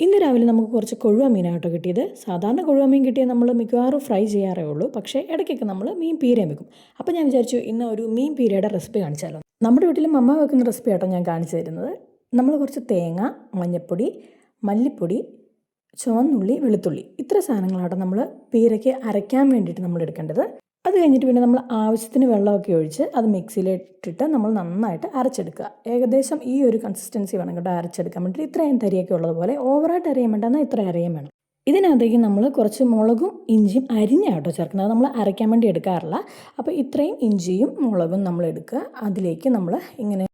ഇന്ന് രാവിലെ നമുക്ക് കുറച്ച് കൊഴുവ മീനാട്ടോ കിട്ടിയത്. സാധാരണ കൊഴുവ മീൻ കിട്ടിയാൽ നമ്മൾ മിക്കവാറും ഫ്രൈ ചെയ്യാറേ ഉള്ളൂ. പക്ഷേ ഇടയ്ക്കൊക്കെ നമ്മൾ മീൻ പീരയും വെക്കും. അപ്പോൾ ഞാൻ വിചാരിച്ചു ഇന്ന് ഒരു മീൻ പീരയുടെ റെസിപ്പി കാണിച്ചാലോ. നമ്മുടെ വീട്ടിലും അമ്മ വെക്കുന്ന റെസിപ്പി ആട്ടോ ഞാൻ കാണിച്ചു തരുന്നത്. നമ്മൾ കുറച്ച് തേങ്ങ, മഞ്ഞൾപ്പൊടി, മല്ലിപ്പൊടി, ചുവന്നുള്ളി, വെളുത്തുള്ളി ഇത്ര സാധനങ്ങളാട്ടോ നമ്മൾ പീരയ്ക്ക് അരയ്ക്കാൻ വേണ്ടിയിട്ട് നമ്മൾ എടുക്കേണ്ടത്. അത് കഴിഞ്ഞിട്ട് പിന്നെ നമ്മൾ ആവശ്യത്തിന് വെള്ളമൊക്കെ ഒഴിച്ച് അത് മിക്സിയിലിട്ടിട്ട് നമ്മൾ നന്നായിട്ട് അരച്ചെടുക്കുക. ഏകദേശം ഈ ഒരു കൺസിസ്റ്റൻസി വേണം കേട്ടോ അരച്ചെടുക്കാൻ വേണ്ടിയിട്ട്. ഇത്രയും തരിയൊക്കെ ഉള്ളതുപോലെ ഓവറായിട്ട് അരിയാൻ വേണ്ട, എന്നാൽ ഇത്ര അരിയാൻ വേണം. ഇതിനകത്തേക്ക് നമ്മൾ കുറച്ച് മുളകും ഇഞ്ചിയും അരിഞ്ഞാട്ടോ ചേർക്കുന്നത്. നമ്മൾ അരയ്ക്കാൻ വേണ്ടി എടുക്കാറില്ല. അപ്പോൾ ഇത്രയും ഇഞ്ചിയും മുളകും നമ്മൾ എടുക്കുക. അതിലേക്ക് നമ്മൾ ഇങ്ങനെ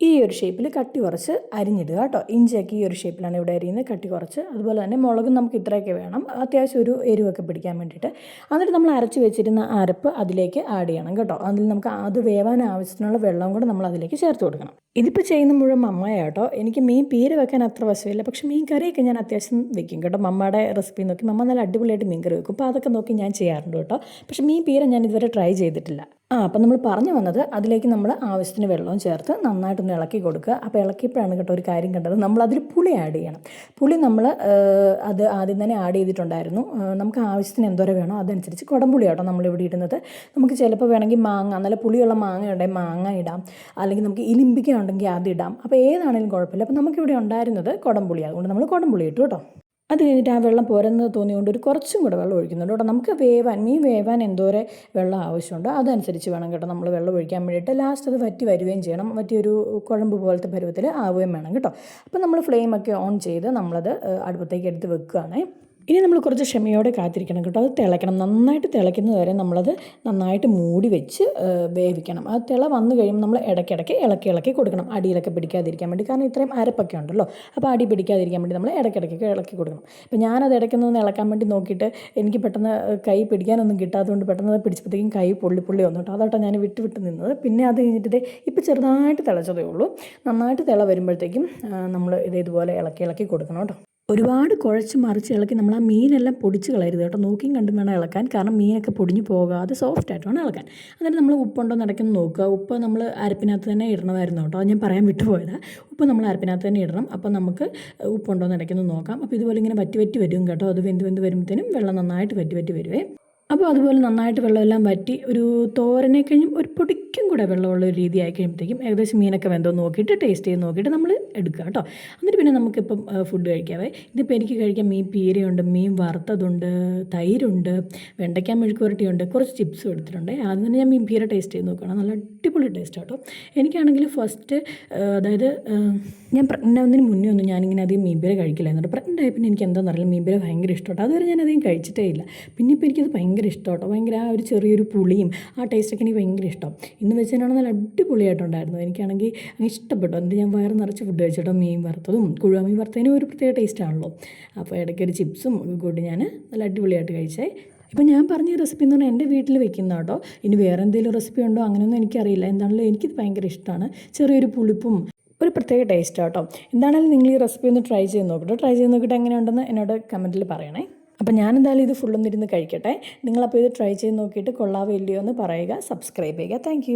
ഈ ഒരു ഷേപ്പിൽ കട്ടി കുറച്ച് അരിഞ്ഞിടുക കേട്ടോ. ഇഞ്ചിയൊക്കെ ഈ ഒരു ഷേപ്പിലാണ് ഇവിടെ അരിയുന്നത്, കട്ടി കുറച്ച്. അതുപോലെ തന്നെ മുളകും നമുക്ക് ഇത്രയൊക്കെ വേണം, അത്യാവശ്യം ഒരു എരിവൊക്കെ പിടിക്കാൻ വേണ്ടിയിട്ട്. എന്നിട്ട് നമ്മൾ അരച്ച് വെച്ചിരുന്ന അരപ്പ് അതിലേക്ക് ആഡ് ചെയ്യണം കേട്ടോ. അതിൽ നമുക്ക് അത് വേവാൻ ആവശ്യത്തിനുള്ള വെള്ളം കൂടെ നമ്മൾ അതിലേക്ക് ചേർത്ത് കൊടുക്കണം. ഇതിപ്പോൾ ചെയ്യുന്ന മുഴുവൻ മമ്മയാട്ടോ. എനിക്ക് മീൻ പീര വെക്കാൻ അത്ര വശമില്ല, പക്ഷേ മീൻ കറിയൊക്കെ ഞാൻ അത്യാവശ്യം വെക്കും കേട്ടോ. മമ്മയുടെ റെസിപ്പി നോക്കി മമ്മ നല്ല അടിപൊളിയായിട്ട് മീൻ കറി വെക്കും. അപ്പോൾ അതൊക്കെ നോക്കി ഞാൻ ചെയ്യാറുണ്ട് കേട്ടോ. പക്ഷേ മീൻ പീര ഞാൻ ഇതുവരെ ട്രൈ ചെയ്തിട്ടില്ല. അപ്പം നമ്മൾ പറഞ്ഞു വന്നത്, അതിലേക്ക് നമ്മൾ ആവശ്യത്തിന് വെള്ളവും ചേർത്ത് നന്നായിട്ടൊന്ന് ഇളക്കി കൊടുക്കുക. അപ്പോൾ ഇളക്കിയപ്പോഴാണ് കേട്ടോ ഒരു കാര്യം കണ്ടത്, നമ്മളതിൽ പുളി ആഡ് ചെയ്യണം. പുളി നമ്മൾ അത് ആദ്യം തന്നെ ആഡ് ചെയ്തിട്ടുണ്ടായിരുന്നു. നമുക്ക് ആവശ്യത്തിന് എന്തോരം വേണോ അതനുസരിച്ച് കുടംപുളി കേട്ടോ നമ്മളിവിടെ ഇടുന്നത്. നമുക്ക് ചിലപ്പോൾ വേണമെങ്കിൽ മാങ്ങ, നല്ല പുളിയുള്ള മാങ്ങ ഉണ്ടെങ്കിൽ മാങ്ങ ഇടാം, അല്ലെങ്കിൽ നമുക്ക് ഇലിമ്പിക്ക ഉണ്ടെങ്കിൽ അതിടാം. അപ്പോൾ ഏതാണെങ്കിലും കുഴപ്പമില്ല. അപ്പോൾ നമുക്കിവിടെ ഉണ്ടായിരുന്നത് കുടംപുളി, അതുകൊണ്ട് നമ്മൾ കുടംപുളി ഇട്ടു കേട്ടോ. അത് കഴിഞ്ഞിട്ട് ആ വെള്ളം പോരെന്ന് തോന്നിയുകൊണ്ട് ഒരു കുറച്ചും കൂടെ വെള്ളം ഒഴിക്കുന്നുണ്ട് കേട്ടോ. നമുക്ക് മീൻ വേവാൻ എന്തോരം വെള്ളം ആവശ്യമുണ്ടോ അതനുസരിച്ച് വേണം കേട്ടോ നമ്മൾ വെള്ളം ഒഴിക്കാൻ വേണ്ടിയിട്ട്. ലാസ്റ്റ് അത് വറ്റി വരികയും ചെയ്യണം, വറ്റിയൊരു കുഴമ്പ് പോലത്തെ പരുവത്തിൽ ആവുകയും വേണം കേട്ടോ. അപ്പോൾ നമ്മൾ ഫ്ലെയിമൊക്കെ ഓൺ ചെയ്ത് നമ്മളത് അടുപ്പത്തേക്ക് എടുത്ത് വെക്കുകയാണേ. ഇനി നമ്മൾ കുറച്ച് ക്ഷമയോടെ കാത്തിരിക്കണം കേട്ടോ. അത് തിളയ്ക്കണം, നന്നായിട്ട് തിളയ്ക്കുന്നത് വരെ നമ്മളത് നന്നായിട്ട് മൂടി വെച്ച് വേവിക്കണം. അത് തിള വന്നു കഴിയുമ്പോൾ നമ്മൾ ഇടയ്ക്കിടയ്ക്ക് ഇളക്കി കൊടുക്കണം, അടിയിലൊക്കെ പിടിക്കാതിരിക്കാൻ വേണ്ടി. കാരണം ഇത്രയും അരപ്പൊക്കെ ഉണ്ടല്ലോ, അപ്പോൾ അടി പിടിക്കാതിരിക്കാൻ വേണ്ടി നമ്മൾ ഇടയ്ക്കിടയ്ക്ക് ഇളക്കി കൊടുക്കണം. അപ്പോൾ ഞാനത് ഇടയ്ക്കൊന്ന് ഇളക്കാൻ വേണ്ടി നോക്കിയിട്ട് എനിക്ക് പെട്ടെന്ന് കൈ പിടിക്കാനൊന്നും കിട്ടാത്തതുകൊണ്ട് പെട്ടെന്ന് അത് പിടിച്ചപ്പോഴത്തേക്കും കൈ പൊള്ളി വന്നു കേട്ടോ. അതാട്ടോ ഞാൻ വിട്ട് നിന്നത്. പിന്നെ അത് കഴിഞ്ഞിട്ട് ഇപ്പോൾ ചെറുതായിട്ട് തിളച്ചതേ ഉള്ളൂ. നന്നായിട്ട് തിള വരുമ്പോഴത്തേക്കും നമ്മൾ ഇതുപോലെ ഇളക്കി കൊടുക്കണം കേട്ടോ. ഒരുപാട് കുഴച്ച് മറിച്ച് ഇളക്കി നമ്മൾ ആ മീനെല്ലാം പൊടിച്ച് കളയരുത് കേട്ടോ. നോക്കിയും കണ്ടും വേണം ഇളക്കാൻ, കാരണം മീനൊക്കെ പൊടിഞ്ഞ് പോകാതെ സോഫ്റ്റായിട്ട് വേണം ഇളക്കാൻ. എന്നിട്ട് നമ്മൾ ഉപ്പുണ്ടോ നടക്കുന്നു നോക്കുക. ഉപ്പ് നമ്മൾ അരപ്പിനകത്ത് തന്നെ ഇടണമായിരുന്നു കേട്ടോ, ഞാൻ പറയാൻ വിട്ടുപോയതാണ്. ഉപ്പ് നമ്മൾ അരപ്പിനകത്ത് തന്നെ ഇടണം. അപ്പോൾ നമുക്ക് ഉപ്പുണ്ടോ നടക്കുന്നു നോക്കാം. അപ്പോൾ ഇതുപോലെ ഇങ്ങനെ വറ്റി വരും കേട്ടോ. അത് വെന്ത് വരുമ്പോഴത്തേനും വെള്ളം നന്നായിട്ട് വറ്റി വരുവേ. അപ്പോൾ അതുപോലെ നന്നായിട്ട് വെള്ളമെല്ലാം വറ്റി ഒരു തോരനെ കഴിഞ്ഞും ഒരു പൊടിക്കും കൂടെ വെള്ളമുള്ള ഒരു രീതി ആയി കഴിയുമ്പോഴത്തേക്കും ഏകദേശം മീനൊക്കെ വെന്തോ നോക്കിയിട്ട് ടേസ്റ്റ് ചെയ്ത് നോക്കിയിട്ട് നമ്മൾ എടുക്കുക കേട്ടോ. എന്നിട്ട് പിന്നെ നമുക്കിപ്പം ഫുഡ് കഴിക്കാവേ. ഇതിപ്പോൾ എനിക്ക് കഴിക്കാൻ മീൻ പീരയുണ്ട്, മീൻ വറുത്തതുണ്ട്, തൈരുണ്ട്, വെണ്ടയ്ക്ക മെഴുക്കുവരട്ടിയുണ്ട്, കുറച്ച് ചിപ്സും എടുത്തിട്ടുണ്ട്. ആദ്യം തന്നെ ഞാൻ മീൻ പീര ടേസ്റ്റ് ചെയ്ത് നോക്കുകയാണ്. നല്ല അടിപൊളി ടേസ്റ്റ് കേട്ടോ. എനിക്കാണെങ്കിൽ ഫസ്റ്റ് അതായത് ഞാൻ പ്രഗ്നൻ്റ് ആവുന്നതിന് മുന്നേ ഒന്നും ഞാനിങ്ങനെ അധികം മീൻ പീര കഴിക്കില്ലായിരുന്നു. പ്രഗ്നൻ്റ് ആയപ്പോൾ എനിക്ക് എന്താണെന്നറിയില്ല മീൻ പീര ഭയങ്കര ഇഷ്ടമാണ്. അതുവരെ ഞാൻ അധികം കഴിച്ചിട്ടേ ഇല്ല. പിന്നെ ഇപ്പോൾ എനിക്കത് ഭയങ്കര ഇഷ്ടം കേട്ടോ. ഭയങ്കര ആ ഒരു ചെറിയൊരു പുളിയും ആ ടേസ്റ്റൊക്കെ എനിക്ക് ഭയങ്കര ഇഷ്ടം. ഇന്ന് വെച്ചതിനാണ് നല്ല അടിപൊളിയായിട്ടുണ്ടായിരുന്നു. എനിക്കാണെങ്കിൽ ഇഷ്ടപ്പെട്ടു. എന്നിട്ട് ഞാൻ വയറ് നിറച്ച് ഫുഡ് കഴിച്ചിട്ടോ. മീൻ വറുത്തതും കുഴുവ മീൻ വറുത്തതിനും ഒരു പ്രത്യേക ടേസ്റ്റാണല്ലോ. അപ്പോൾ ഇടയ്ക്കൊരു ചിപ്സും കൂട്ടി ഞാൻ നല്ല അടിപൊളിയായിട്ട് കഴിച്ചേ. ഇപ്പോൾ ഞാൻ പറഞ്ഞ റെസിപ്പി എന്ന് പറഞ്ഞാൽ എൻ്റെ വീട്ടിൽ വെക്കുന്ന കേട്ടോ. ഇനി വേറെ എന്തെങ്കിലും റെസിപ്പി ഉണ്ടോ അങ്ങനെയൊന്നും എനിക്കറിയില്ല. എന്താണല്ലോ എനിക്കിത് ഭയങ്കര ഇഷ്ടമാണ്. ചെറിയൊരു പുളിപ്പും ഒരു പ്രത്യേക ടേസ്റ്റ് കേട്ടോ. എന്താണെങ്കിലും നിങ്ങൾ ഈ റെസിപ്പി ഒന്ന് ട്രൈ ചെയ്ത് നോക്കിയിട്ട് എങ്ങനെയുണ്ടെന്ന് എന്നോട് കമൻറ്റിൽ പറയണേ. അപ്പോൾ ഞാനെന്തായാലും ഇത് ഫുള്ളൊന്നിരുന്ന് കഴിക്കട്ടെ. നിങ്ങളപ്പോൾ ഇത് ട്രൈ ചെയ്ത് നോക്കിയിട്ട് കൊള്ളാവോ ഇല്ലയോ എന്ന് പറയുക. സബ്സ്ക്രൈബ് ചെയ്യുക. Thank you.